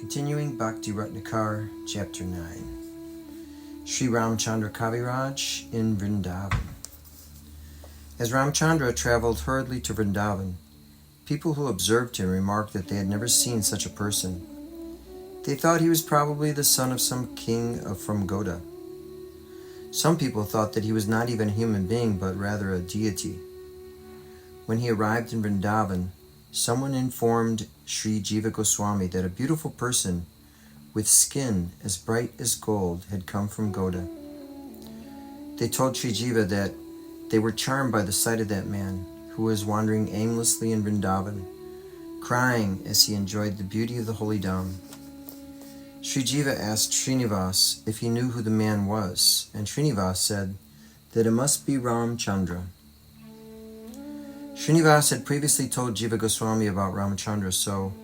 Continuing Bhakti Ratnakar, Chapter 9. Sri Ramchandra Kaviraj in Vrindavan. As Ramchandra traveled hurriedly to Vrindavan, people who observed him remarked that they had never seen such a person. They thought he was probably the son of some king from Goda. Some people thought that he was not even a human being, but rather a deity. When he arrived in Vrindavan, someone informed Sri Jiva Goswami that a beautiful person with skin as bright as gold had come from Goda. They told Sri Jiva that they were charmed by the sight of that man who was wandering aimlessly in Vrindavan, crying as he enjoyed the beauty of the holy Dham. Sri Jiva asked Srinivas if he knew who the man was, and Srinivas said that it must be Ramchandra. Srinivas had previously told Jiva Goswami about Ramchandra, so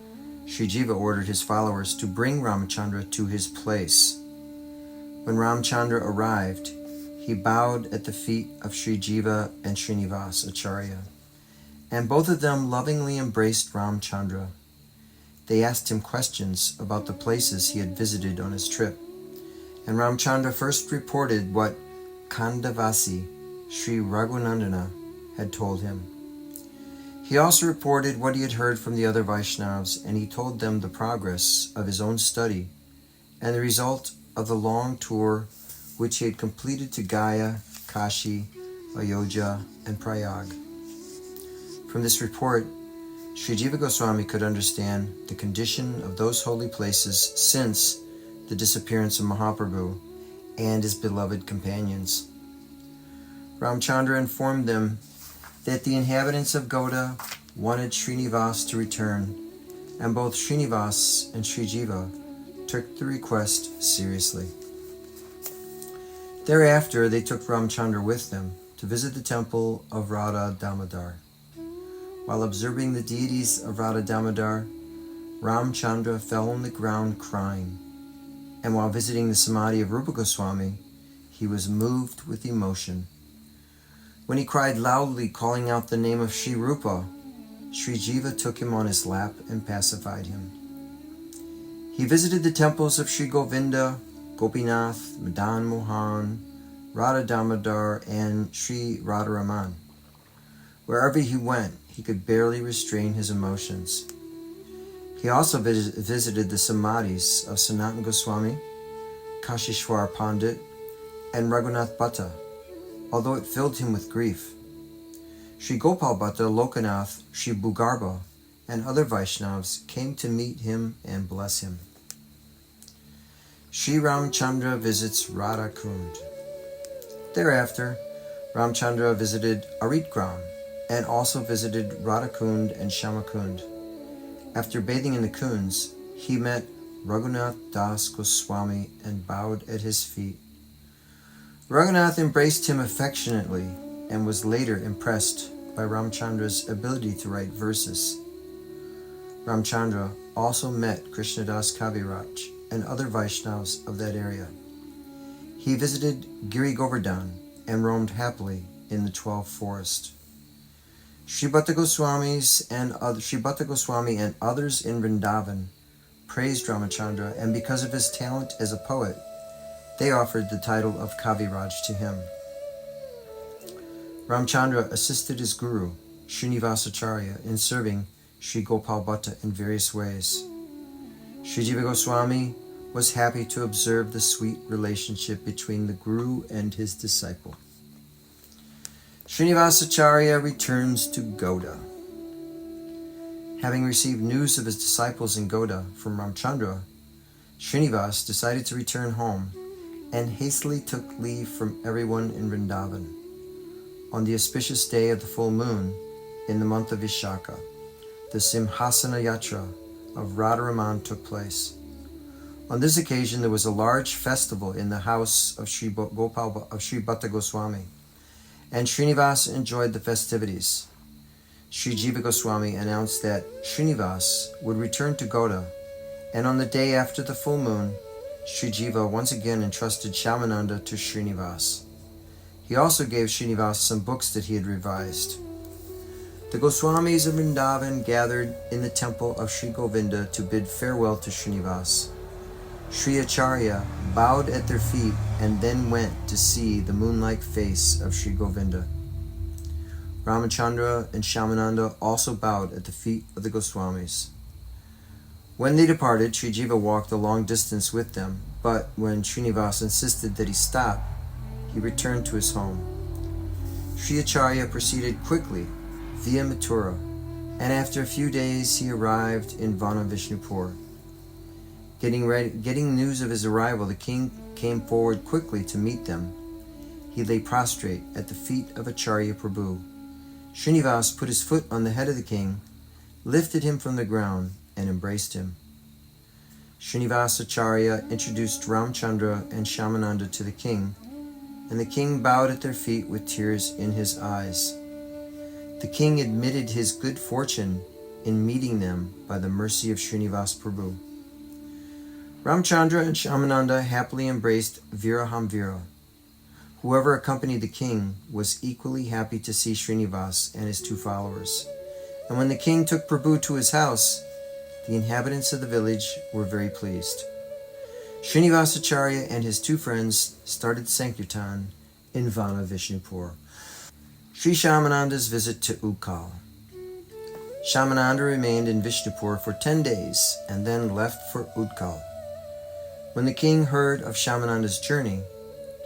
Sri Jiva ordered his followers to bring Ramchandra to his place. When Ramchandra arrived, he bowed at the feet of Sri Jiva and Srinivas Acharya, and both of them lovingly embraced Ramchandra. They asked him questions about the places he had visited on his trip, and Ramchandra first reported what Kandavasi, Sri Raghunandana, had told him. He also reported what he had heard from the other Vaishnavas, and he told them the progress of his own study and the result of the long tour which he had completed to Gaya, Kashi, Ayodhya, and Prayag. From this report, Sri Jiva Goswami could understand the condition of those holy places since the disappearance of Mahaprabhu and his beloved companions. Ramchandra informed them that the inhabitants of Goda wanted Srinivas to return, and both Srinivas and Sri Jiva took the request seriously. Thereafter, they took Ramchandra with them to visit the temple of Radha Damodar. While observing the deities of Radha Damodar, Ramchandra fell on the ground crying, and while visiting the samadhi of Rupa Goswami, he was moved with emotion. When he cried loudly, calling out the name of Sri Rupa, Sri Jiva took him on his lap and pacified him. He visited the temples of Sri Govinda, Gopinath, Madan Mohan, Radha Damodar, and Sri Radharaman. Wherever he went, he could barely restrain his emotions. He also visited the samadhis of Sanatana Goswami, Kashishwar Pandit, and Raghunath Bhatta, although it filled him with grief. Sri Gopal Bhatta, Lokanath, Sri Bhugarbha, and other Vaishnavas came to meet him and bless him. Sri Ramchandra visits Radha Kund. Thereafter, Ramchandra visited Aritgram and also visited Radha Kund and Shama Kund. After bathing in the kunds, he met Raghunath Das Goswami and bowed at his feet. Raghunath embraced him affectionately and was later impressed by Ramchandra's ability to write verses. Ramchandra also met Krishnadas Kaviraj and other Vaishnavas of that area. He visited Giri Govardhan and roamed happily in the 12th forest. Sri Bhatta Goswami and others in Vrindavan praised Ramchandra, and because of his talent as a poet, they offered the title of Kaviraj to him. Ramchandra assisted his guru, Srinivas Acharya, in serving Sri Gopal Bhatta in various ways. Sri Jiva Goswami was happy to observe the sweet relationship between the guru and his disciple. Srinivas Acharya returns to Goda. Having received news of his disciples in Goda from Ramchandra, Srinivas decided to return home and hastily took leave from everyone in Vrindavan. On the auspicious day of the full moon, in the month of Vishaka, the Simhasana Yatra of Radharaman took place. On this occasion, there was a large festival in the house of Sri Bhatta Goswami, and Srinivas enjoyed the festivities. Sri Jiva Goswami announced that Srinivas would return to Goda, and on the day after the full moon, Sri Jiva once again entrusted Shyamananda to Srinivas. He also gave Srinivas some books that he had revised. The Goswamis of Vrindavan gathered in the temple of Sri Govinda to bid farewell to Srinivas. Sri Acharya bowed at their feet and then went to see the moon-like face of Sri Govinda. Ramachandra and Shyamananda also bowed at the feet of the Goswamis. When they departed, Sri Jiva walked a long distance with them, but when Srinivas insisted that he stop, he returned to his home. Sri Acharya proceeded quickly via Mathura, and after a few days he arrived in Vana Vishnupur. Getting news of his arrival, the king came forward quickly to meet them. He lay prostrate at the feet of Acharya Prabhu. Srinivas put his foot on the head of the king, lifted him from the ground, and embraced him. Srinivas Acharya introduced Ramchandra and Shyamananda to the king, and the king bowed at their feet with tears in his eyes. The king admitted his good fortune in meeting them by the mercy of Srinivas Prabhu. Ramchandra and Shyamananda happily embraced Virahamvira. Whoever accompanied the king was equally happy to see Srinivas and his two followers. And when the king took Prabhu to his house, the inhabitants of the village were very pleased. Srinivas Acharya and his two friends started Sankirtan in Vana Vishnupur. Sri Shyamananda's visit to Udkal. Shyamananda remained in Vishnupur for 10 days and then left for Udkal. When the king heard of Shyamananda's journey,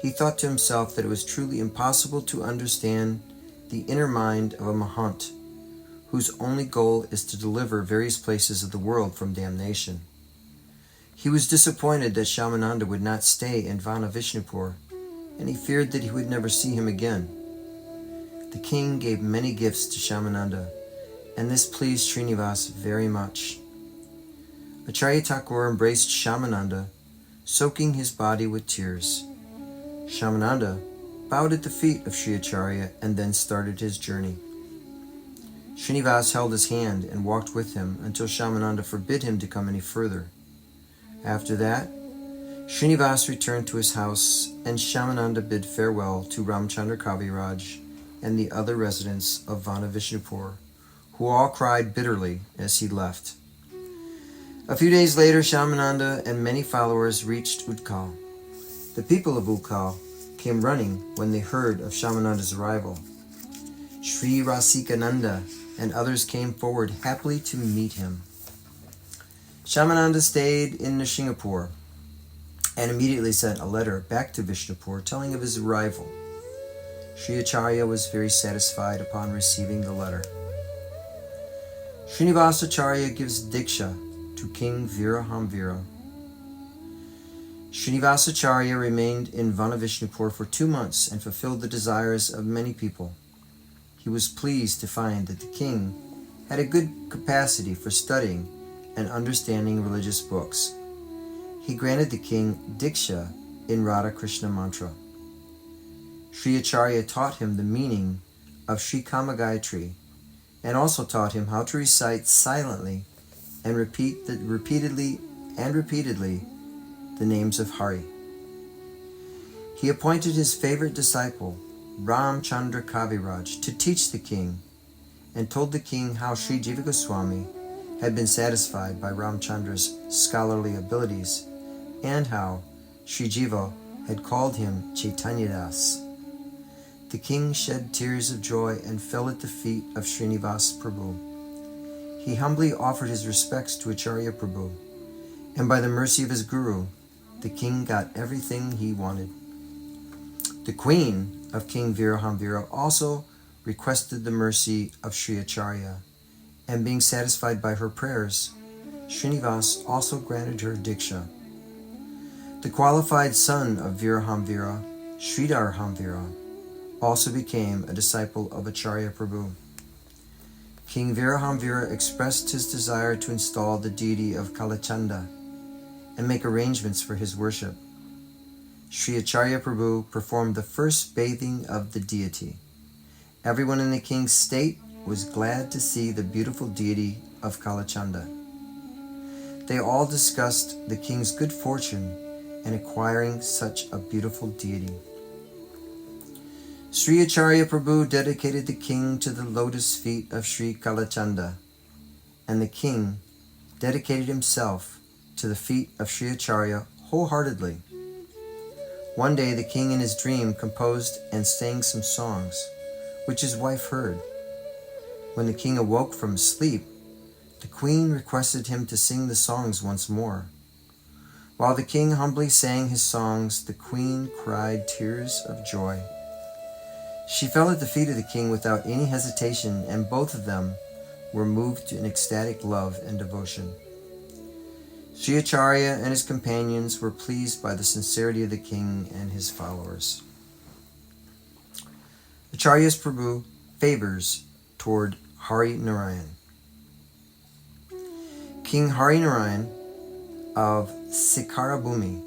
he thought to himself that it was truly impossible to understand the inner mind of a Mahant, whose only goal is to deliver various places of the world from damnation. He was disappointed that Shyamananda would not stay in Vana Vishnupur, and he feared that he would never see him again. The king gave many gifts to Shyamananda, and this pleased Srinivas very much. Acharya Thakur embraced Shyamananda, soaking his body with tears. Shyamananda bowed at the feet of Sri Acharya and then started his journey. Srinivas held his hand and walked with him until Shyamananda forbid him to come any further. After that, Srinivas returned to his house, and Shyamananda bid farewell to Ramchandra Kaviraj and the other residents of Vana Vishnupur, who all cried bitterly as he left. A few days later, Shyamananda and many followers reached Udkal. The people of Udkal came running when they heard of Shyamananda's arrival. Sri Rasikananda and others came forward happily to meet him. Shyamananda stayed in Nrsinghapur and immediately sent a letter back to Vishnupur telling of his arrival. Sri Acharya was very satisfied upon receiving the letter. Srinivas Acharya gives Diksha to King Virahamvira. Srinivas Acharya remained in Vana Vishnupur for 2 months and fulfilled the desires of many people. He was pleased to find that the king had a good capacity for studying and understanding religious books. He granted the king Diksha in Radha Krishna mantra. Sri Acharya taught him the meaning of Sri Kama Gayatri and also taught him how to recite silently and repeatedly the names of Hari. He appointed his favorite disciple, Ramchandra Kaviraj, to teach the king, and told the king how Sri Jiva Goswami had been satisfied by Ramchandra's scholarly abilities, and how Sri Jiva had called him Chaitanya Das. The king shed tears of joy and fell at the feet of Srinivas Prabhu. He humbly offered his respects to Acharya Prabhu, and by the mercy of his guru, the king got everything he wanted. The queen of King Virahamvira also requested the mercy of Sri Acharya, and being satisfied by her prayers, Srinivas also granted her Diksha. The qualified son of Virahamvira, Sridharhamvira, also became a disciple of Acharya Prabhu. King Virahamvira expressed his desire to install the deity of Kalachanda and make arrangements for his worship. Sri Acharya Prabhu performed the first bathing of the deity. Everyone in the king's state was glad to see the beautiful deity of Kalachanda. They all discussed the king's good fortune in acquiring such a beautiful deity. Sri Acharya Prabhu dedicated the king to the lotus feet of Sri Kalachanda, and the king dedicated himself to the feet of Sri Acharya wholeheartedly. One day the king in his dream composed and sang some songs, which his wife heard. When the king awoke from sleep, the queen requested him to sing the songs once more. While the king humbly sang his songs, the queen cried tears of joy. She fell at the feet of the king without any hesitation, and both of them were moved to an ecstatic love and devotion. Sri Acharya and his companions were pleased by the sincerity of the king and his followers. Acharya's Prabhu favors toward Hari Narayan. King Hari Narayan of Sikarabhumi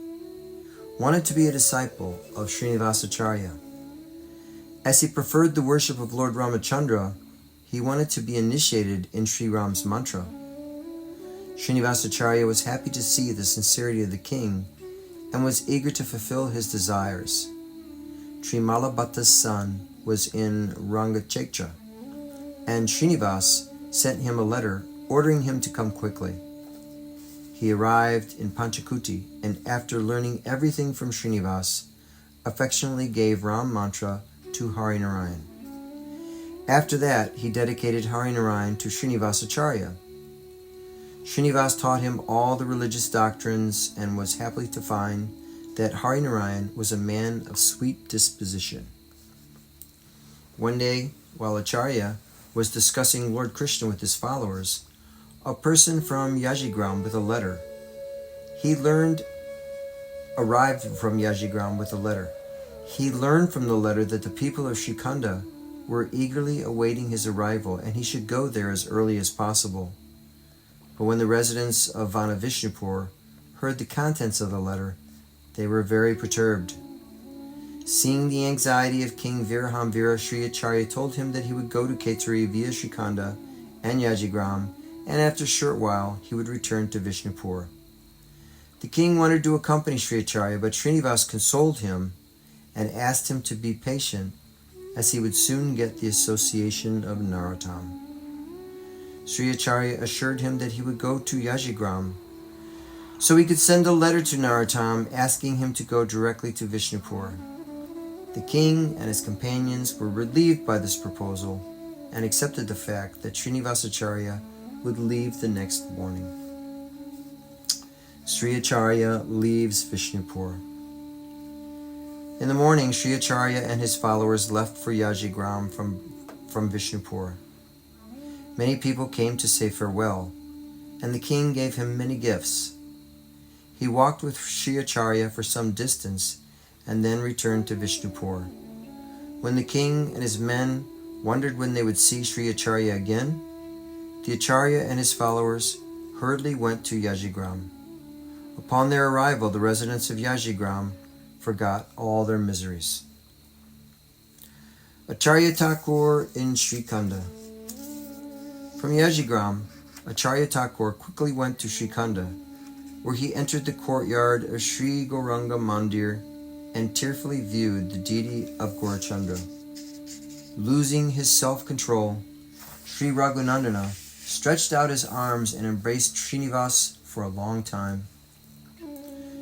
wanted to be a disciple of Srinivasacharya. As he preferred the worship of Lord Ramachandra, he wanted to be initiated in Sri Ram's mantra. Srinivasacharya was happy to see the sincerity of the king and was eager to fulfill his desires. Trimala Bhatta's son was in Rangachetra, and Srinivas sent him a letter ordering him to come quickly. He arrived in Panchakuti, and after learning everything from Srinivas, affectionately gave Ram mantra to Hari Narayan. After that, he dedicated Hari Narayan to Srinivasacharya. Srinivas taught him all the religious doctrines and was happy to find that Hari Narayan was a man of sweet disposition. One day, while Acharya was discussing Lord Krishna with his followers, a person from Yajigram with a letter. Arrived from Yajigram with a letter. He learned from the letter that the people of Shikanda were eagerly awaiting his arrival, and he should go there as early as possible. But when the residents of Vanavishnupur heard the contents of the letter, they were very perturbed. Seeing the anxiety of King Virahambira, Sri Acharya told him that he would go to Ketari via Shikanda and Yajigram, and after a short while he would return to Vishnupur. The king wanted to accompany Sri Acharya, but Srinivas consoled him and asked him to be patient, as he would soon get the association of Narottam. Sri Acharya assured him that he would go to Yajigram, so he could send a letter to Narottam asking him to go directly to Vishnupur. The king and his companions were relieved by this proposal and accepted the fact that Srinivasacharya would leave the next morning. Sri Acharya leaves Vishnupur. In the morning, Sri Acharya and his followers left for Yajigram from Vishnupur. Many people came to say farewell, and the king gave him many gifts. He walked with Sri Acharya for some distance and then returned to Vishnupur. When the king and his men wondered when they would see Sri Acharya again, the Acharya and his followers hurriedly went to Yajigram. Upon their arrival, the residents of Yajigram forgot all their miseries. Acharya Thakur in Srikanda. From Yajigram, Acharya Thakur quickly went to Srikanda, where he entered the courtyard of Sri Gauranga Mandir and tearfully viewed the deity of Gaurachandra. Losing his self-control, Sri Raghunandana stretched out his arms and embraced Srinivas for a long time.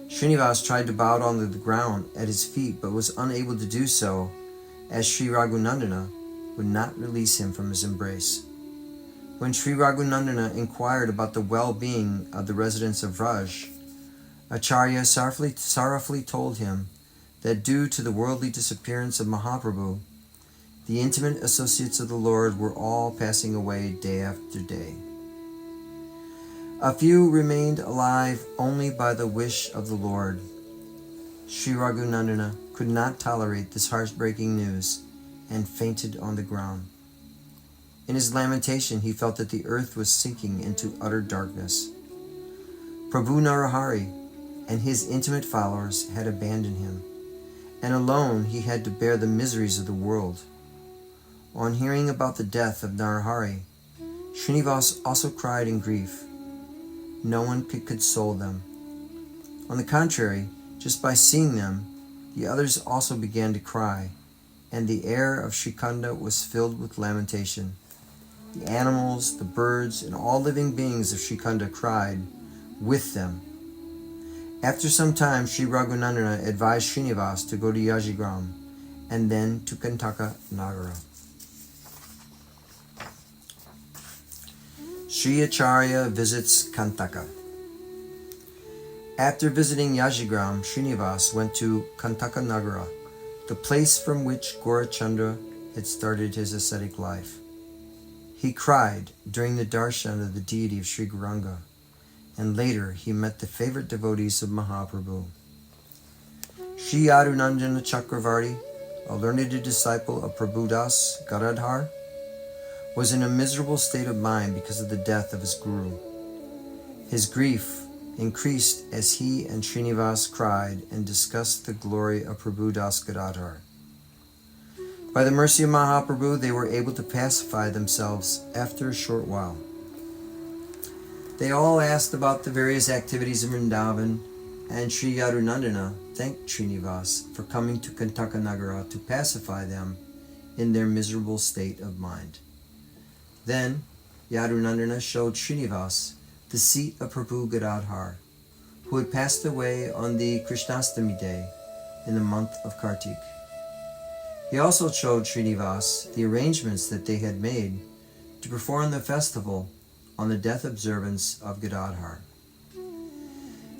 Srinivas tried to bow down to the ground at his feet, but was unable to do so, as Sri Raghunandana would not release him from his embrace. When Sri Raghunandana inquired about the well-being of the residents of Vraj, Acharya sorrowfully told him that due to the worldly disappearance of Mahaprabhu, the intimate associates of the Lord were all passing away day after day. A few remained alive only by the wish of the Lord. Sri Raghunandana could not tolerate this heartbreaking news and fainted on the ground. In his lamentation, he felt that the earth was sinking into utter darkness. Prabhu Narahari and his intimate followers had abandoned him, and alone he had to bear the miseries of the world. On hearing about the death of Narahari, Srinivas also cried in grief. No one could console them. On the contrary, just by seeing them, the others also began to cry, and the air of Srikanda was filled with lamentation. The animals, the birds, and all living beings of Srikanda cried with them. After some time, Sri Raghunandana advised Srinivas to go to Yajigram and then to Kantaka Nagara. Sri Acharya visits Kantaka. After visiting Yajigram, Srinivas went to Kantaka Nagara, the place from which Gaurachandra had started his ascetic life. He cried during the darshan of the deity of Sri Gauranga, and later he met the favorite devotees of Mahaprabhu. Sri Adunandana Chakravarti, a learned disciple of Prabhudas Gadadhar, was in a miserable state of mind because of the death of his guru. His grief increased as he and Srinivas cried and discussed the glory of Prabhudas Gadadhar. By the mercy of Mahaprabhu, they were able to pacify themselves after a short while. They all asked about the various activities in Vrindavan, and Sri Yadunandana thanked Srinivas for coming to Kantaka Nagara to pacify them in their miserable state of mind. Then Yadunandana showed Srinivas the seat of Prabhu Gadadhar, who had passed away on the Krishnastami day in the month of Kartik. He also showed Srinivas the arrangements that they had made to perform the festival on the death observance of Gadadhar.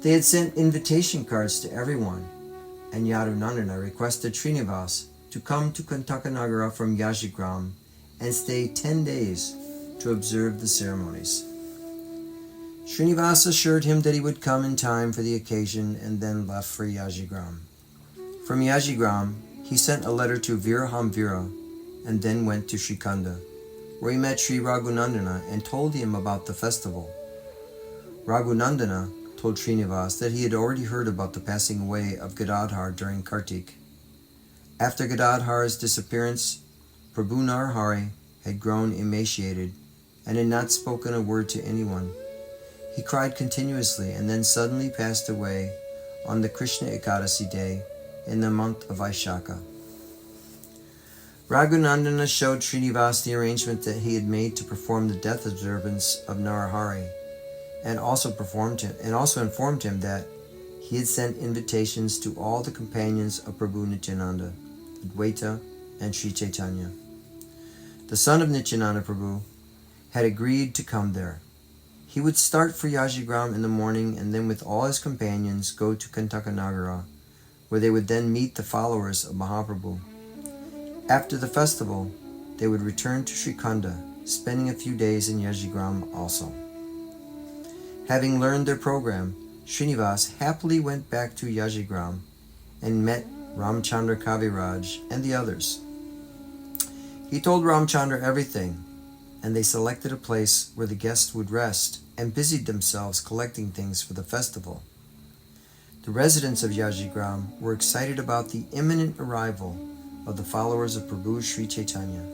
They had sent invitation cards to everyone, and Yadunandana requested Srinivas to come to Kantaka Nagara from Yajigram and stay 10 days to observe the ceremonies. Srinivas assured him that he would come in time for the occasion and then left for Yajigram. From Yajigram, he sent a letter to Virahamvira and then went to Srikanda, where he met Sri Raghunandana and told him about the festival. Raghunandana told Srinivas that he had already heard about the passing away of Gadadhar during Kartik. After Gadadhar's disappearance, Prabhu Narahari had grown emaciated and had not spoken a word to anyone. He cried continuously and then suddenly passed away on the Krishna Ekadasi day in the month of Vaishakha. Raghunandana showed Srinivas the arrangement that he had made to perform the death observance of Narahari, and also informed him that he had sent invitations to all the companions of Prabhu Nityananda, Advaita, and Sri Chaitanya. The son of Nityananda Prabhu had agreed to come there. He would start for Yajigram in the morning and then with all his companions go to Kantaka Nagara, where they would then meet the followers of Mahaprabhu. After the festival, they would return to Srikanda, spending a few days in Yajigram also. Having learned their program, Srinivas happily went back to Yajigram and met Ramchandra Kaviraj and the others. He told Ramchandra everything, and they selected a place where the guests would rest and busied themselves collecting things for the festival. The residents of Yajigram were excited about the imminent arrival of the followers of Prabhu Sri Chaitanya.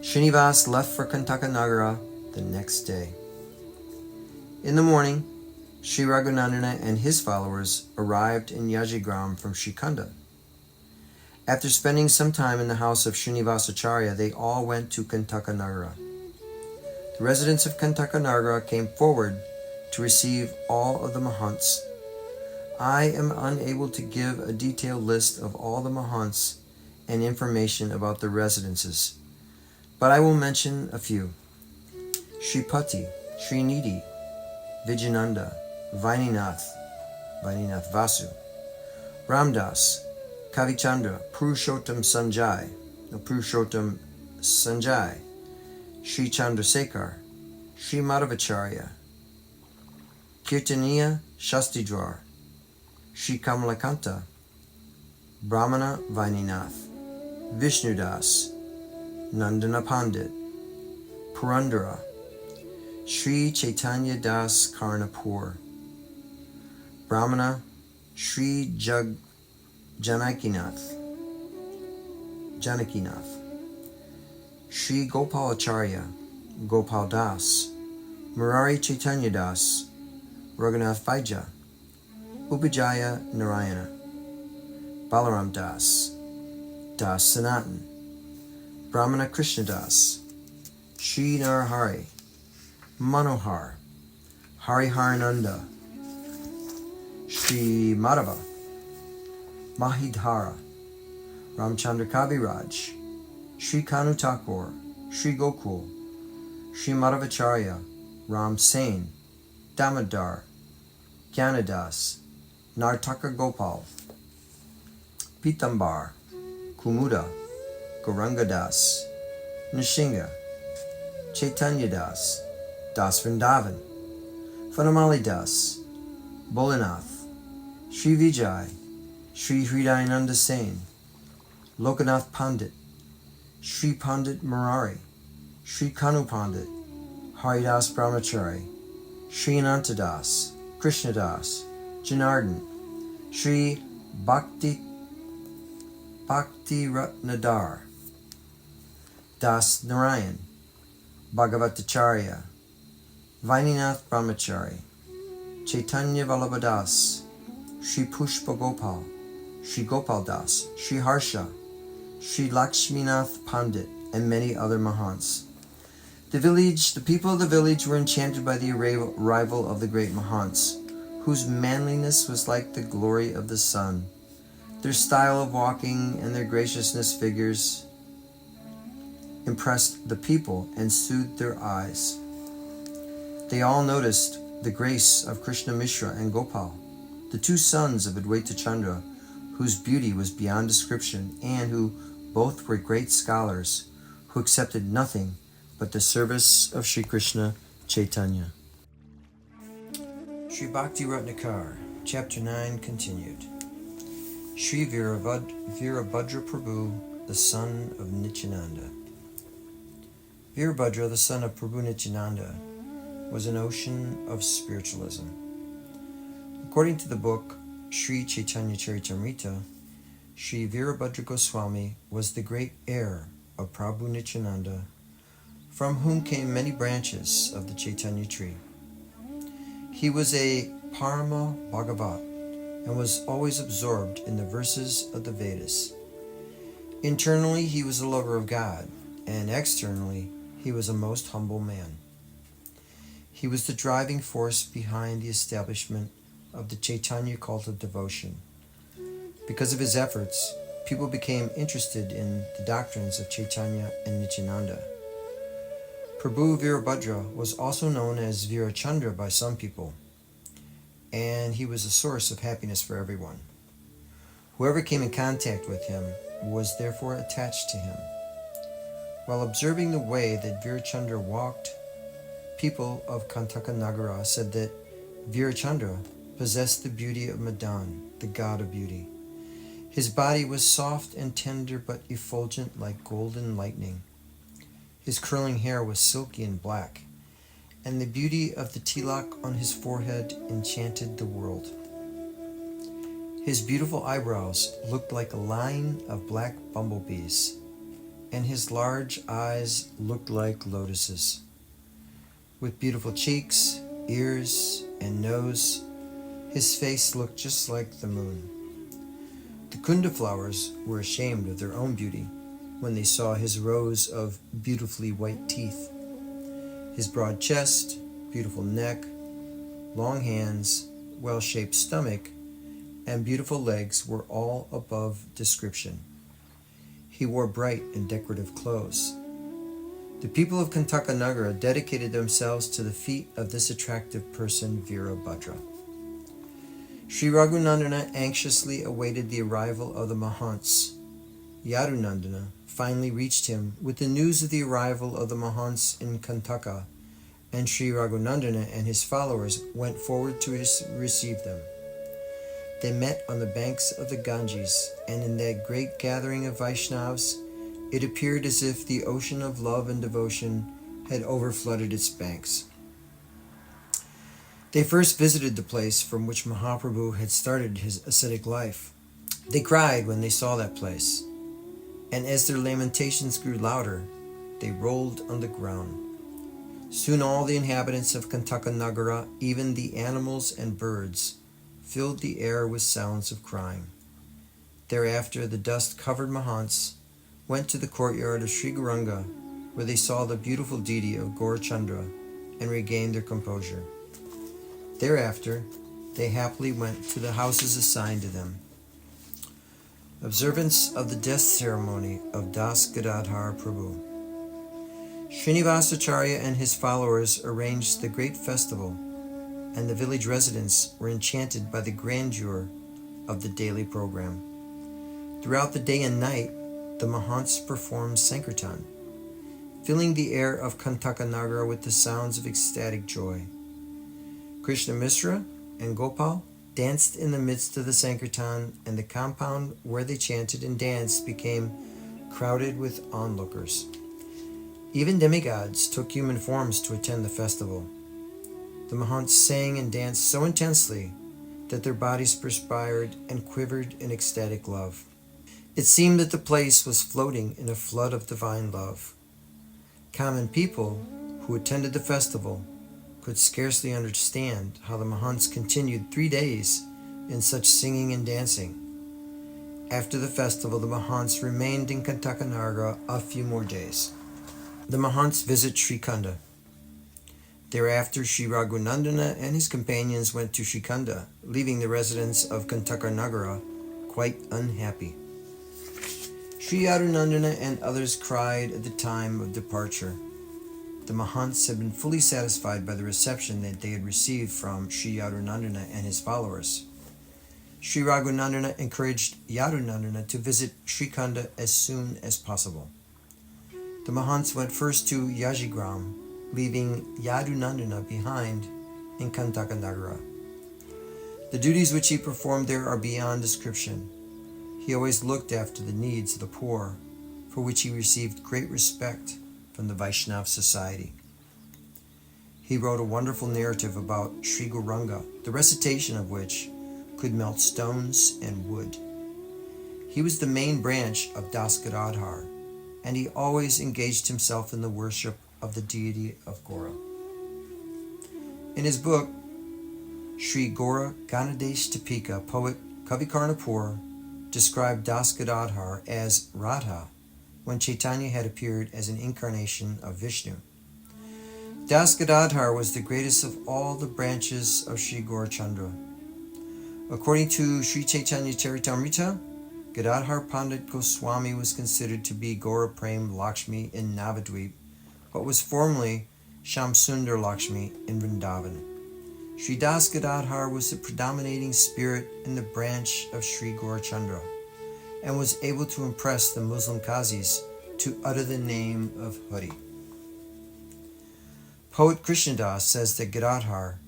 Srinivas left for Kantaka Nagara the next day. In the morning, Sri Raghunandana and his followers arrived in Yajigram from Srikanda. After spending some time in the house of Srinivas Acharya, they all went to Kantaka Nagara. The residents of Kantaka Nagara came forward to receive all of the mahants. I am unable to give a detailed list of all the mahants and information about the residences, but I will mention a few. Shripati, Srinidhi, Vijayananda, Vaininath Vasu, Ramdas, Kavichandra, Purushottam Sanjay, Sri Chandrasekhar, Sri Madhavacharya, Kirtaniya Shastidwar, Sri Kamalakanta, Brahmana Vaininath, Vishnudas, Nandana Pandit, Purandara, Sri Chaitanya Das Karnapur, Brahmana Sri Janakinath, Sri Gopalacharya, Gopal Das, Murari Chaitanya Das, Raghunath Vaidya, Upajaya Narayana, Balaram Das, Das Sanatan, Brahmana Krishna Das, Sri Narahari, Manohar, Hariharananda, Sri Madhava, Mahidhara, Ramchandra Kaviraj, Sri Kanu Thakur, Sri Gokul, Sri Madhavacharya, Ram Sain, Damodar, Gyanadas, Nartaka Gopal, Pitambar, Kumuda, Gaurangadas, Nishinga, Chaitanya Das, Das Vrindavan, Funamali Das, Bolinath, Sri Vijay, Sri Hridayananda Sain, Lokanath Pandit, Sri Pandit Murari, Sri Kanu Pandit, Haridas Brahmachari, Sri Anantadas, Krishnadas, Janardhan, Sri Bhakti Ratnadar, Das Narayan, Bhagavatacharya, Vaininath Brahmachari, Chaitanya Vallabhadas, Sri Pushpa Gopal, Sri Gopal Das, Sri Harsha, Sri Lakshminath Pandit, and many other Mahants. The people of the village were enchanted by the arrival of the great Mahants, whose manliness was like the glory of the sun. Their style of walking and their graciousness figures impressed the people and soothed their eyes. They all noticed the grace of Krishna Mishra and Gopal, the two sons of Advaita Chandra, whose beauty was beyond description and who both were great scholars who accepted nothing but the service of Sri Krishna Chaitanya. Sri Bhakti Ratnakar, Chapter 9 continued. Sri Virabhadra Prabhu, the son of Nityananda. Virabhadra, the son of Prabhu Nityananda, was an ocean of spiritualism. According to the book Sri Chaitanya Charitamrita, Sri Virabhadra Goswami was the great heir of Prabhu Nityananda, from whom came many branches of the Chaitanya tree. He was a Parama Bhagavat and was always absorbed in the verses of the Vedas. Internally, he was a lover of God, and externally, he was a most humble man. He was the driving force behind the establishment of the Chaitanya cult of devotion. Because of his efforts, people became interested in the doctrines of Chaitanya and Nityananda. Prabhu Virabhadra was also known as Virachandra by some people, and he was a source of happiness for everyone. Whoever came in contact with him was therefore attached to him. While observing the way that Virachandra walked, people of Kantaka Nagara said that Virachandra possessed the beauty of Madan, the god of beauty. His body was soft and tender but effulgent like golden lightning. His curling hair was silky and black, and the beauty of the tilak on his forehead enchanted the world. His beautiful eyebrows looked like a line of black bumblebees, and his large eyes looked like lotuses. With beautiful cheeks, ears, and nose, his face looked just like the moon. The kunda flowers were ashamed of their own beauty when they saw his rows of beautifully white teeth. His broad chest, beautiful neck, long hands, well-shaped stomach, and beautiful legs were all above description. He wore bright and decorative clothes. The people of Kantaka Nagara dedicated themselves to the feet of this attractive person, Virabhadra. Sri Raghunandana anxiously awaited the arrival of the Mahants. Yadunandana finally reached him with the news of the arrival of the Mahants in Kantaka, and Sri Raghunandana and his followers went forward to receive them. They met on the banks of the Ganges, and in that great gathering of Vaishnavas, it appeared as if the ocean of love and devotion had overflooded its banks. They first visited the place from which Mahaprabhu had started his ascetic life. They cried when they saw that place, and as their lamentations grew louder, they rolled on the ground. Soon all the inhabitants of Kantaka Nagara, even the animals and birds, filled the air with sounds of crying. Thereafter, the dust-covered Mahants went to the courtyard of Sri Gauranga, where they saw the beautiful deity of Gaurachandra and regained their composure. Thereafter, they happily went to the houses assigned to them. Observance of the death ceremony of Das Gadadhar Prabhu. Srinivasacharya and his followers arranged the great festival, and the village residents were enchanted by the grandeur of the daily program. Throughout the day and night, the Mahants performed Sankirtan, filling the air of Kantakanagara with the sounds of ecstatic joy. Krishna Mishra and Gopal danced in the midst of the Sankirtan, and the compound where they chanted and danced became crowded with onlookers. Even demigods took human forms to attend the festival. The Mahants sang and danced so intensely that their bodies perspired and quivered in ecstatic love. It seemed that the place was floating in a flood of divine love. Common people who attended the festival could scarcely understand how the Mahants continued 3 days in such singing and dancing. After the festival, the Mahants remained in Kantakanagara a few more days. The Mahants visit Sri Khanda. Thereafter, Sri Raghunandana and his companions went to Sri Khanda, leaving the residents of Kantakanagara quite unhappy. Sri Yadunandana and others cried at the time of departure. The Mahants had been fully satisfied by the reception that they had received from Sri Yadunandana and his followers. Sri Raghunandana encouraged Yadunandana to visit Sri Khanda as soon as possible. The Mahants went first to Yajigram, leaving Yadunandana behind in Kantakanagara. The duties which he performed there are beyond description. He always looked after the needs of the poor, for which he received great respect from the Vaishnav society. He wrote a wonderful narrative about Sri Gauranga, the recitation of which could melt stones and wood. He was the main branch of Das Gadadhar, and he always engaged himself in the worship of the deity of Gaura. In his book, Sri Gaura Ganadesh Tipika, poet Kavi Karnapur described Das Gadadhar as Radha when Chaitanya had appeared as an incarnation of Vishnu. Das Gadadhar was the greatest of all the branches of Sri Gaurachandra. According to Sri Chaitanya Charitamrita, Gadadhar Pandit Goswami was considered to be Gaura Prem Lakshmi in Navadvip, but was formerly Shamsundar Lakshmi in Vrindavan. Sri Das Gadadhar was the predominating spirit in the branch of Sri Gaurachandra, and was able to impress the Muslim Qazis to utter the name of Hari. Poet Krishnadas says that Gadadhar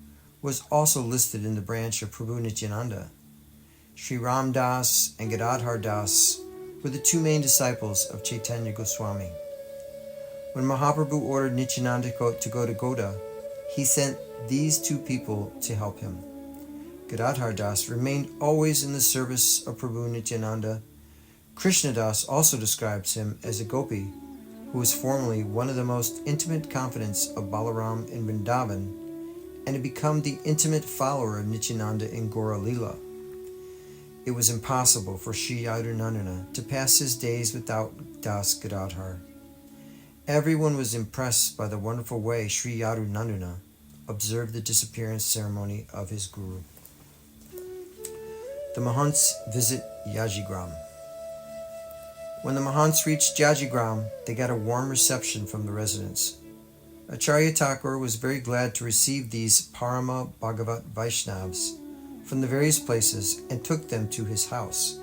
was also listed in the branch of Prabhu Nityananda. Sri Ram Das and Gadadhar Das were the two main disciples of Chaitanya Goswami. When Mahaprabhu ordered Nityananda to go to Goda, he sent these two people to help him. Gadadhar Das remained always in the service of Prabhu Nityananda. Krishnadas also describes him as a gopi who was formerly one of the most intimate confidants of Balaram in Vrindavan and had become the intimate follower of Nityananda in Gaura Lila. It was impossible for Sri Yadunandana to pass his days without Das Gadadhar. Everyone was impressed by the wonderful way Sri Yadunandana observed the disappearance ceremony of his guru. The Mahants visit Yajigram. When the Mahants reached Yajigram, they got a warm reception from the residents. Acharya Thakur was very glad to receive these Parama Bhagavat Vaishnavas from the various places and took them to his house,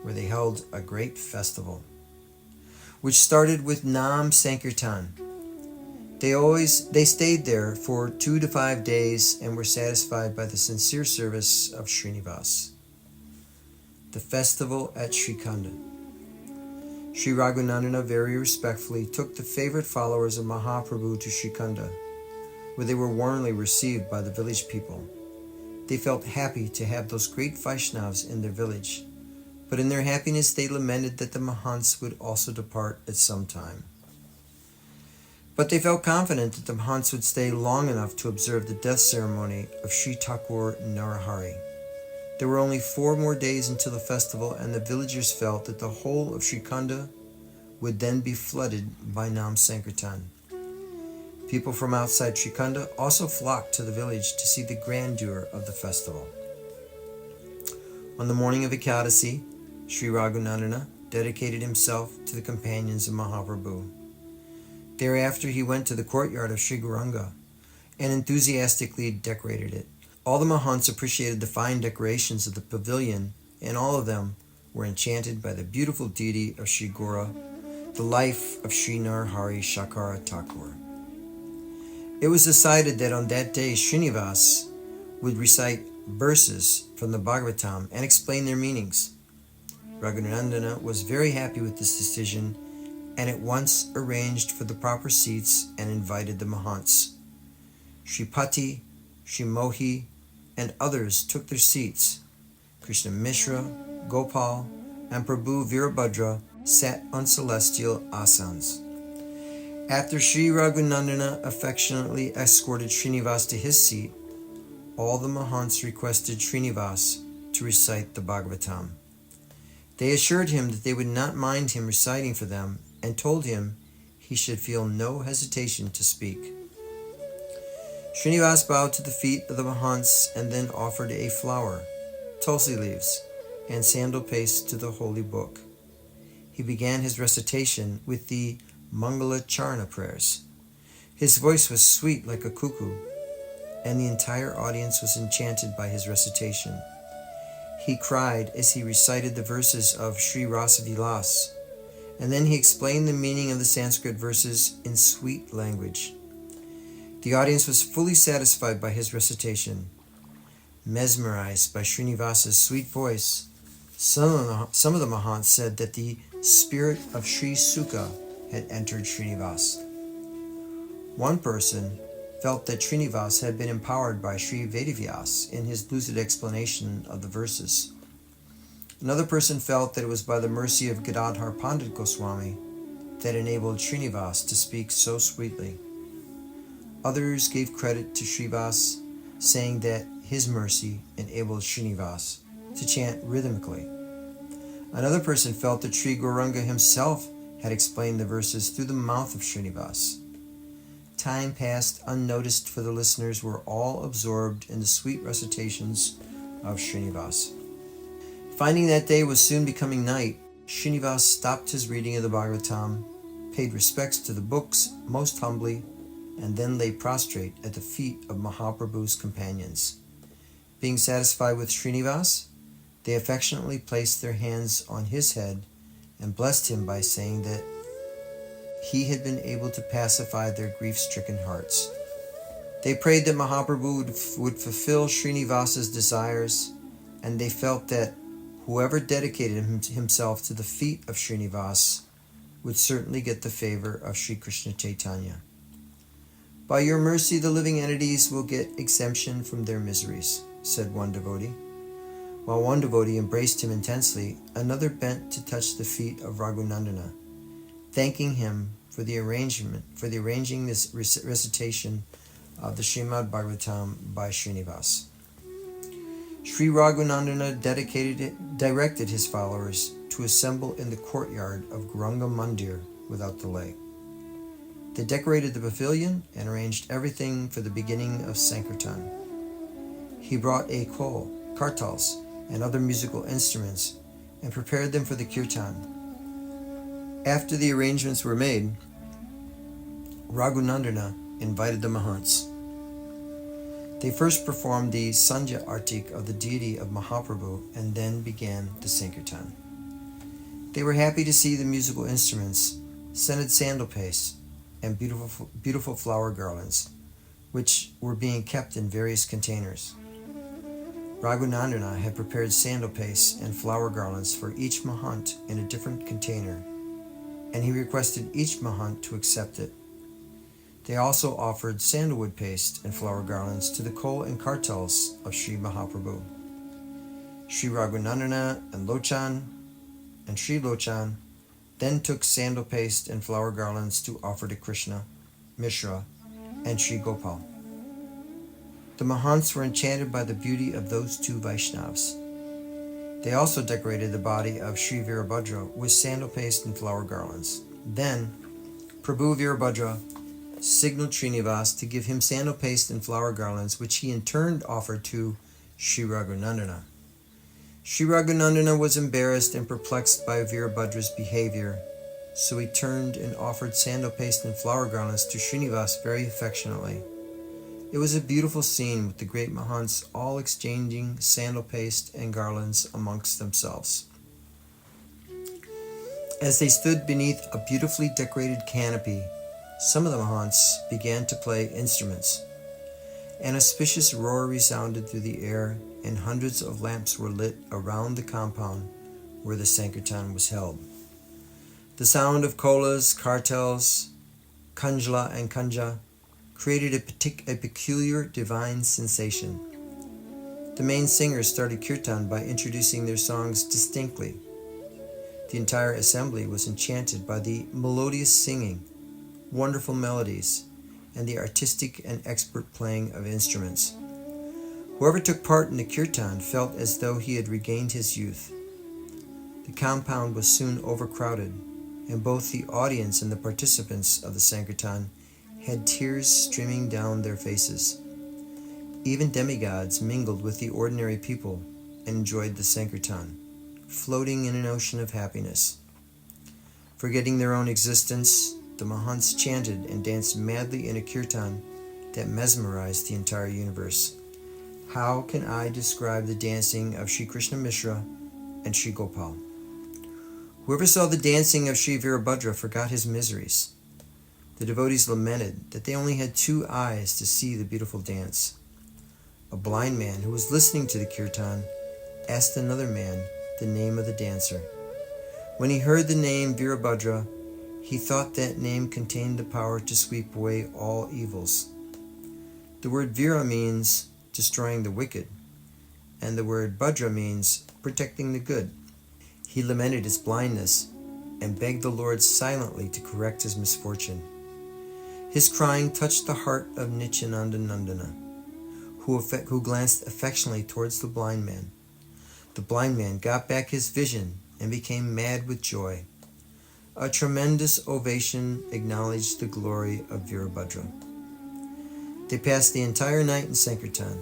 where they held a great festival, which started with Nam Sankirtan. They stayed there for 2 to 5 days and were satisfied by the sincere service of Srinivas. The festival at Sri Khanda. Sri Raghunandana very respectfully took the favorite followers of Mahaprabhu to Sri Khanda, where they were warmly received by the village people. They felt happy to have those great Vaishnavas in their village, but in their happiness they lamented that the Mahants would also depart at some time. But they felt confident that the Mahants would stay long enough to observe the death ceremony of Sri Thakur Narahari. There were only 4 more days until the festival, and the villagers felt that the whole of Srikhanda would then be flooded by Nam Sankirtan. People from outside Srikhanda also flocked to the village to see the grandeur of the festival. On the morning of Ekadasi, Sri Raghunandana dedicated himself to the companions of Mahaprabhu. Thereafter he went to the courtyard of Sri Gauranga and enthusiastically decorated it. All the Mahants appreciated the fine decorations of the pavilion, and all of them were enchanted by the beautiful deity of Sri Gaura, the life of Sri Narhari Shakara Thakur. It was decided that on that day Srinivas would recite verses from the Bhagavatam and explain their meanings. Raghunandana was very happy with this decision and at once arranged for the proper seats and invited the Mahants. Shripati, Shrimohi, and others took their seats. Krishna Mishra, Gopal, and Prabhu Virabhadra sat on celestial asanas. After Sri Raghunandana affectionately escorted Srinivas to his seat, all the Mahants requested Srinivas to recite the Bhagavatam. They assured him that they would not mind him reciting for them and told him he should feel no hesitation to speak. Srinivas bowed to the feet of the Mahants and then offered a flower, tulsi leaves, and sandal paste to the holy book. He began his recitation with the Mangala Charana prayers. His voice was sweet like a cuckoo, and the entire audience was enchanted by his recitation. He cried as he recited the verses of Sri Rasa Vilas, and then he explained the meaning of the Sanskrit verses in sweet language. The audience was fully satisfied by his recitation. Mesmerized by Srinivasa's sweet voice, some of the Mahants said that the spirit of Sri Sukha had entered Srinivas. One person felt that Srinivas had been empowered by Sri Vedavyas in his lucid explanation of the verses. Another person felt that it was by the mercy of Gadadhar Pandit Goswami that enabled Srinivas to speak so sweetly. Others gave credit to Srinivas, saying that his mercy enabled Srinivas to chant rhythmically. Another person felt that Sri Gauranga himself had explained the verses through the mouth of Srinivas. Time passed unnoticed, for the listeners were all absorbed in the sweet recitations of Srinivas. Finding that day was soon becoming night, Srinivas stopped his reading of the Bhagavatam, paid respects to the books most humbly, and then lay prostrate at the feet of Mahaprabhu's companions. Being satisfied with Srinivas, they affectionately placed their hands on his head and blessed him by saying that he had been able to pacify their grief-stricken hearts. They prayed that Mahaprabhu would fulfill Srinivasa's desires, and they felt that whoever dedicated himself to the feet of Srinivas would certainly get the favor of Sri Krishna Chaitanya. By your mercy, the living entities will get exemption from their miseries, said one devotee. While one devotee embraced him intensely, another bent to touch the feet of Raghunandana, thanking him for arranging this recitation of the Srimad Bhagavatam by Srinivas. Sri Raghunandana directed his followers to assemble in the courtyard of Gauranga Mandir without delay. They decorated the pavilion and arranged everything for the beginning of Sankirtan. He brought a kol, kartals, and other musical instruments and prepared them for the kirtan. After the arrangements were made, Raghunandana invited the Mahants. They first performed the Sandhya Artik of the deity of Mahaprabhu and then began the Sankirtan. They were happy to see the musical instruments, scented sandal paste, and beautiful flower garlands, which were being kept in various containers. Raghunandana had prepared sandal paste and flower garlands for each Mahant in a different container, and he requested each Mahant to accept it. They also offered sandalwood paste and flower garlands to the kol and kartals of Sri Mahaprabhu. Sri Raghunandana and Sri Lochan then took sandal paste and flower garlands to offer to Krishna, Mishra, and Sri Gopal. The Mahants were enchanted by the beauty of those two Vaishnavas, They also decorated the body of Sri Virabhadra with sandal paste and flower garlands. Then, Prabhu Virabhadra signaled Srinivas to give him sandal paste and flower garlands, which he in turn offered to Sri Raghunandana. Sri Raghunandana was embarrassed and perplexed by Virabhadra's behavior, so he turned and offered sandal paste and flower garlands to Srinivas very affectionately. It was a beautiful scene, with the great Mahants all exchanging sandal paste and garlands amongst themselves. As they stood beneath a beautifully decorated canopy, some of the Mahants began to play instruments. An auspicious roar resounded through the air, and hundreds of lamps were lit around the compound where the Sankirtan was held. The sound of kolas, kartals, kanjla, and kanja created a peculiar divine sensation. The main singers started kirtan by introducing their songs distinctly. The entire assembly was enchanted by the melodious singing, wonderful melodies, and the artistic and expert playing of instruments. Whoever took part in the kirtan felt as though he had regained his youth. The compound was soon overcrowded, and both the audience and the participants of the Sankirtan had tears streaming down their faces. Even demigods mingled with the ordinary people and enjoyed the Sankirtan, floating in an ocean of happiness. Forgetting their own existence, the Mahants chanted and danced madly in a kirtan that mesmerized the entire universe. How can I describe the dancing of Sri Krishna Mishra and Sri Gopal? Whoever saw the dancing of Sri Virabhadra forgot his miseries. The devotees lamented that they only had 2 eyes to see the beautiful dance. A blind man who was listening to the kirtan asked another man the name of the dancer. When he heard the name Virabhadra, he thought that name contained the power to sweep away all evils. The word Vira means destroying the wicked, and the word Bhadra means protecting the good. He lamented his blindness and begged the Lord silently to correct his misfortune. His crying touched the heart of Nityananda Nandana, who glanced affectionately towards the blind man. The blind man got back his vision and became mad with joy. A tremendous ovation acknowledged the glory of Virabhadra. They passed the entire night in Sankirtan.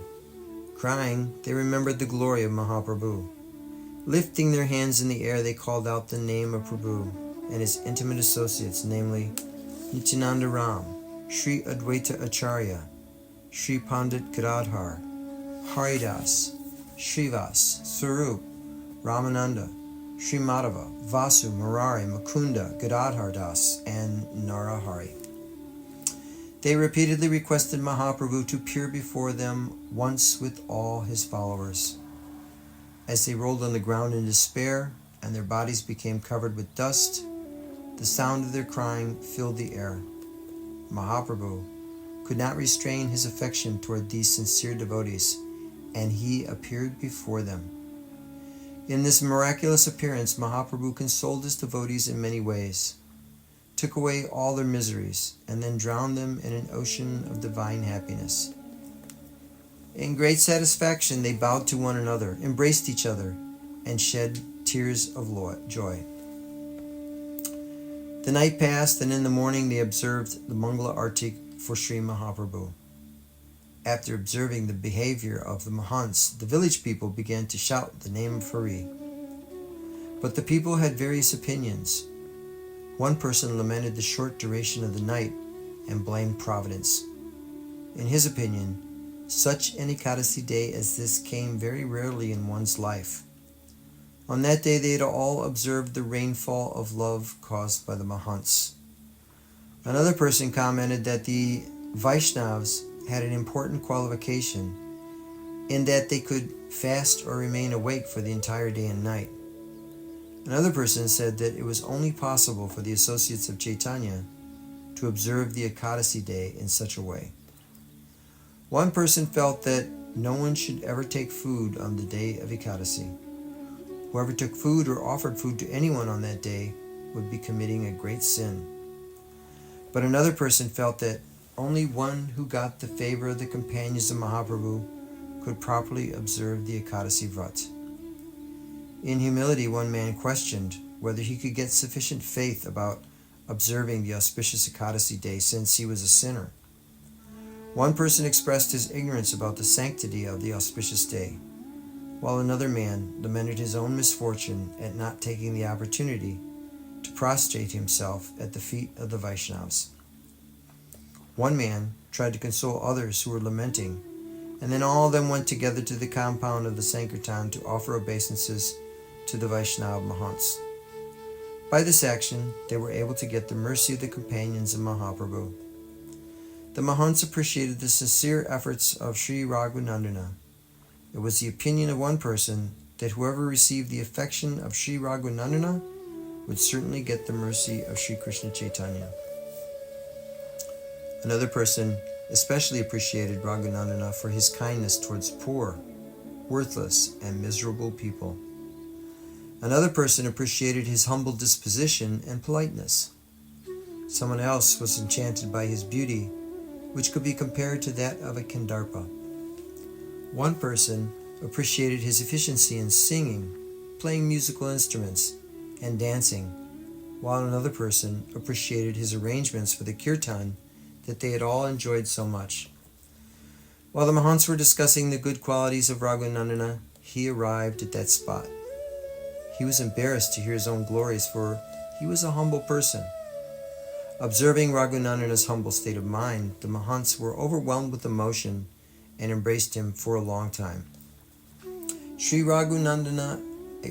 Crying, they remembered the glory of Mahaprabhu. Lifting their hands in the air, they called out the name of Prabhu and his intimate associates, namely Nityananda Ram, Sri Advaita Acharya, Sri Pandit Gadadhar, Haridas, Srivas, Sarup, Ramananda, Sri Madhava, Vasu, Murari, Mukunda, Gadadhar Das, and Narahari. They repeatedly requested Mahaprabhu to appear before them once with all his followers. As they rolled on the ground in despair and their bodies became covered with dust, the sound of their crying filled the air. Mahaprabhu could not restrain his affection toward these sincere devotees, and he appeared before them. In this miraculous appearance, Mahaprabhu consoled his devotees in many ways, took away all their miseries, and then drowned them in an ocean of divine happiness. In great satisfaction, they bowed to one another, embraced each other, and shed tears of joy. The night passed, and in the morning they observed the Mangala Arti for Sri Mahaprabhu. After observing the behavior of the Mahants, the village people began to shout the name of Hari. But the people had various opinions. One person lamented the short duration of the night and blamed Providence. In his opinion, such an Ekadasi day as this came very rarely in one's life. On that day they had all observed the rainfall of love caused by the Mahants. Another person commented that the Vaishnavas had an important qualification in that they could fast or remain awake for the entire day and night. Another person said that it was only possible for the associates of Chaitanya to observe the Ekadasi day in such a way. One person felt that no one should ever take food on the day of Ekadasi. Whoever took food or offered food to anyone on that day would be committing a great sin. But another person felt that only one who got the favor of the companions of Mahaprabhu could properly observe the Ekadasi Vrat. In humility, one man questioned whether he could get sufficient faith about observing the auspicious Ekadasi day since he was a sinner. One person expressed his ignorance about the sanctity of the auspicious day, while another man lamented his own misfortune at not taking the opportunity to prostrate himself at the feet of the Vaishnavas. One man tried to console others who were lamenting, and then all of them went together to the compound of the Sankirtan to offer obeisances to the Vaishnava Mahants. By this action, they were able to get the mercy of the companions of Mahaprabhu. The Mahants appreciated the sincere efforts of Sri Raghunandana. It was the opinion of one person that whoever received the affection of Sri Raghunandana would certainly get the mercy of Sri Krishna Chaitanya. Another person especially appreciated Raghunandana for his kindness towards poor, worthless, and miserable people. Another person appreciated his humble disposition and politeness. Someone else was enchanted by his beauty, which could be compared to that of a Kandarpa. One person appreciated his efficiency in singing, playing musical instruments, and dancing, while another person appreciated his arrangements for the kirtan that they had all enjoyed so much. While the Mahants were discussing the good qualities of Raghunandana, he arrived at that spot. He was embarrassed to hear his own glories, for he was a humble person. Observing Raghunandana's humble state of mind, the Mahants were overwhelmed with emotion and embraced him for a long time. Sri Raghunandana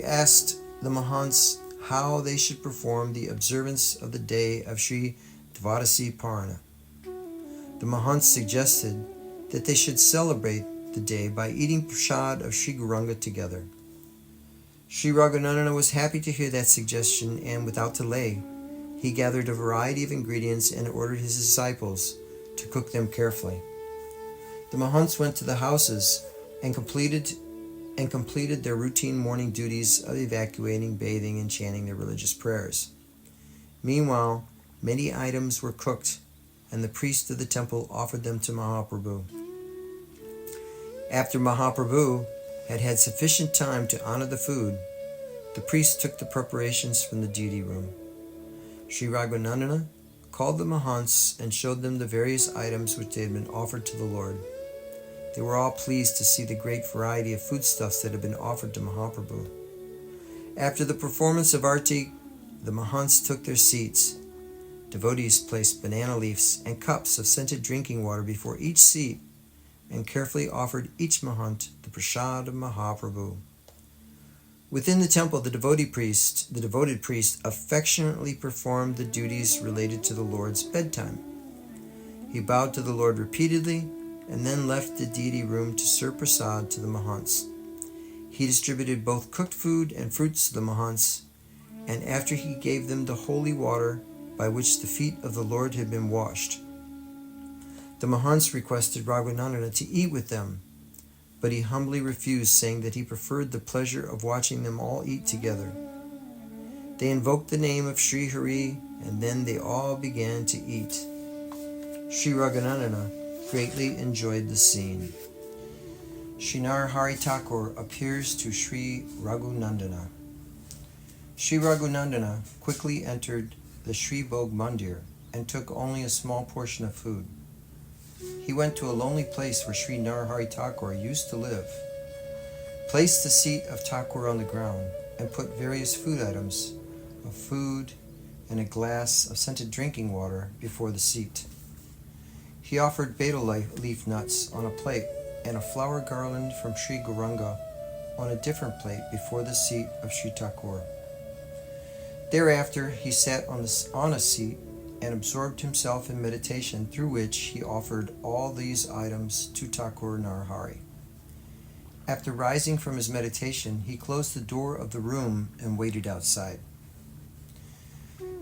asked the Mahants how they should perform the observance of the day of Sri Dvadasi Parana. The Mahants suggested that they should celebrate the day by eating prasad of Sri Gauranga together. Sri Raghunandana was happy to hear that suggestion, and without delay, he gathered a variety of ingredients and ordered his disciples to cook them carefully. The Mahants went to the houses and completed their routine morning duties of evacuating, bathing, and chanting their religious prayers. Meanwhile, many items were cooked, and the priest of the temple offered them to Mahaprabhu. After Mahaprabhu had had sufficient time to honor the food, the priest took the preparations from the deity room. Sri Raghunandana called the Mahants and showed them the various items which they had been offered to the Lord. They were all pleased to see the great variety of foodstuffs that had been offered to Mahaprabhu. After the performance of Arti, the Mahants took their seats. Devotees placed banana leaves and cups of scented drinking water before each seat and carefully offered each Mahant the prasad of Mahaprabhu. Within the temple, the devoted priest affectionately performed the duties related to the Lord's bedtime. He bowed to the Lord repeatedly and then left the deity room to serve prasad to the Mahants. He distributed both cooked food and fruits to the Mahants, and after he gave them the holy water by which the feet of the Lord had been washed, the Mahants requested Raghunandana to eat with them, but he humbly refused, saying that he preferred the pleasure of watching them all eat together. They invoked the name of Sri Hari, and then they all began to eat. Sri Raghunandana greatly enjoyed the scene. Sri Narahari Thakur appears to Sri Raghunandana. Sri Raghunandana quickly entered the Sri Bhog Mandir and took only a small portion of food. He went to a lonely place where Sri Narahari Thakur used to live, placed the seat of Thakur on the ground, and put various food items of food and a glass of scented drinking water before the seat. He offered betel leaf nuts on a plate and a flower garland from Sri Gauranga on a different plate before the seat of Sri Thakur. Thereafter, he sat on a seat and absorbed himself in meditation, through which he offered all these items to Thakur Narahari. After rising from his meditation, he closed the door of the room and waited outside.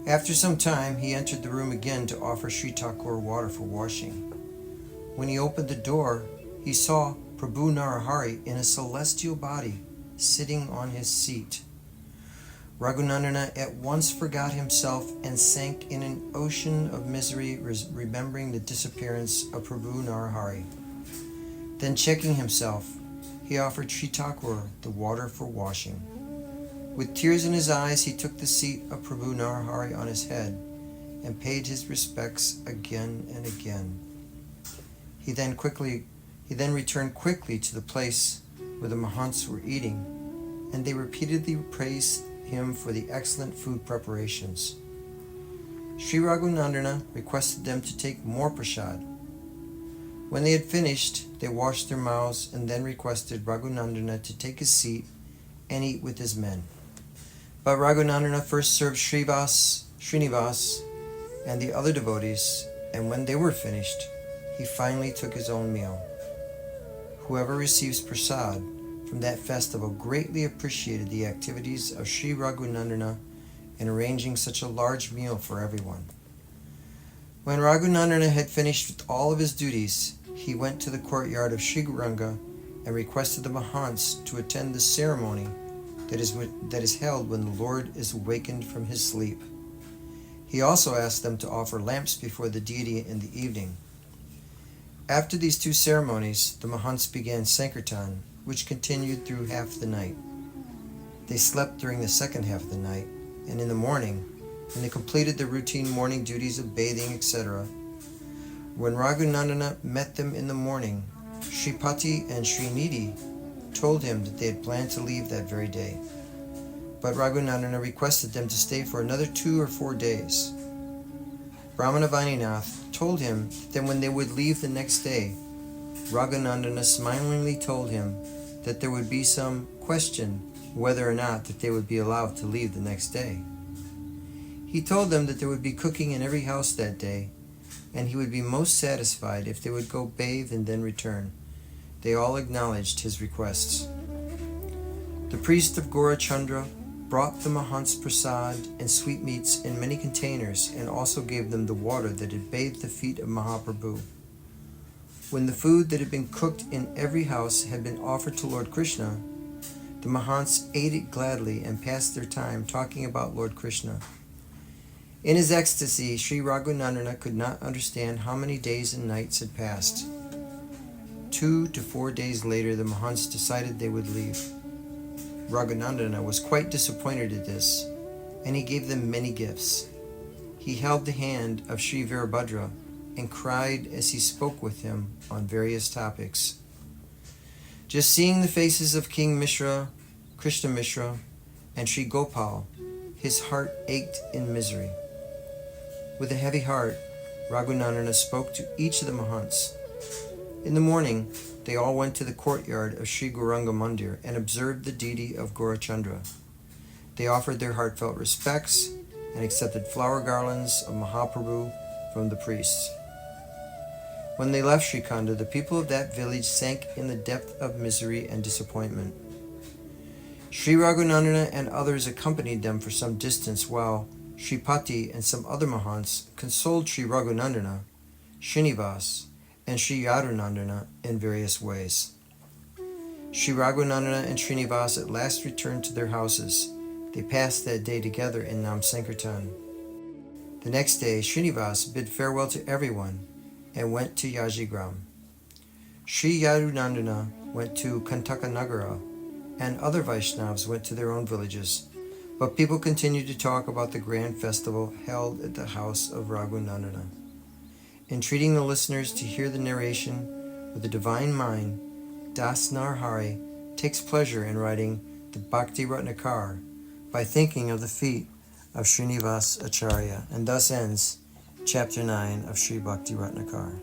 After some time, he entered the room again to offer Sri Thakur water for washing. When he opened the door, he saw Prabhu Narahari in a celestial body sitting on his seat. Raghunandana at once forgot himself and sank in an ocean of misery, remembering the disappearance of Prabhu Narahari. Then, checking himself, he offered Sri Thakur the water for washing. With tears in his eyes, he took the seat of Prabhu Narahari on his head and paid his respects again and again. He then returned quickly to the place where the Mahants were eating, and they repeatedly praised him for the excellent food preparations. Sri Raghunandana requested them to take more prasad. When they had finished, they washed their mouths and then requested Raghunandana to take his seat and eat with his men. But Raghunandana first served Srinivas and the other devotees, and when they were finished, he finally took his own meal. Whoever receives prasad from that festival greatly appreciated the activities of Sri Raghunandana in arranging such a large meal for everyone. When Raghunandana had finished with all of his duties, he went to the courtyard of Sri Gauranga and requested the Mahants to attend the ceremony that is held when the Lord is awakened from his sleep. He also asked them to offer lamps before the deity in the evening. After these two ceremonies, the Mahants began Sankirtan, which continued through half the night. They slept during the second half of the night, and in the morning, when they completed the routine morning duties of bathing, etc., when Raghunandana met them in the morning, Shripati and Srinidhi told him that they had planned to leave that very day. But Raghunandana requested them to stay for another 2 or 4 days. Brahmana Vaininath told him that when they would leave the next day, Raghunandana smilingly told him that there would be some question whether or not that they would be allowed to leave the next day. He told them that there would be cooking in every house that day, and he would be most satisfied if they would go bathe and then return. They all acknowledged his requests. The priest of Gaurachandra brought the Mahants prasad and sweetmeats in many containers and also gave them the water that had bathed the feet of Mahaprabhu. When the food that had been cooked in every house had been offered to Lord Krishna, the Mahants ate it gladly and passed their time talking about Lord Krishna. In his ecstasy, Sri Raghunandana could not understand how many days and nights had passed. 2 to 4 days later, the Mahants decided they would leave. Raghunandana was quite disappointed at this, and he gave them many gifts. He held the hand of Sri Virabhadra and cried as he spoke with him on various topics. Just seeing the faces of King Mishra, Krishna Mishra, and Sri Gopal, his heart ached in misery. With a heavy heart, Raghunandana spoke to each of the Mahants. In the morning, they all went to the courtyard of Sri Gauranga Mandir and observed the deity of Gaurachandra. They offered their heartfelt respects and accepted flower garlands of Mahaprabhu from the priests. When they left Srikhanda, the people of that village sank in the depth of misery and disappointment. Sri Raghunandana and others accompanied them for some distance while Shripati and some other Mahants consoled Sri Raghunandana, Srinivas, and Sri Yadunandana in various ways. Sri Raghunandana and Srinivas at last returned to their houses. They passed that day together in Nam Sankirtan. The next day, Srinivas bid farewell to everyone and went to Yajigram. Sri Yadunandana went to Kantakanagara, and other Vaishnavas went to their own villages, but people continued to talk about the grand festival held at the house of Raghunandana. Entreating the listeners to hear the narration with the divine mind, Das Narahari takes pleasure in writing the Bhakti ratnakar by thinking of the feet of Srinivas Acharya, and thus ends Chapter 9 of Sri Bhakti Ratnakar.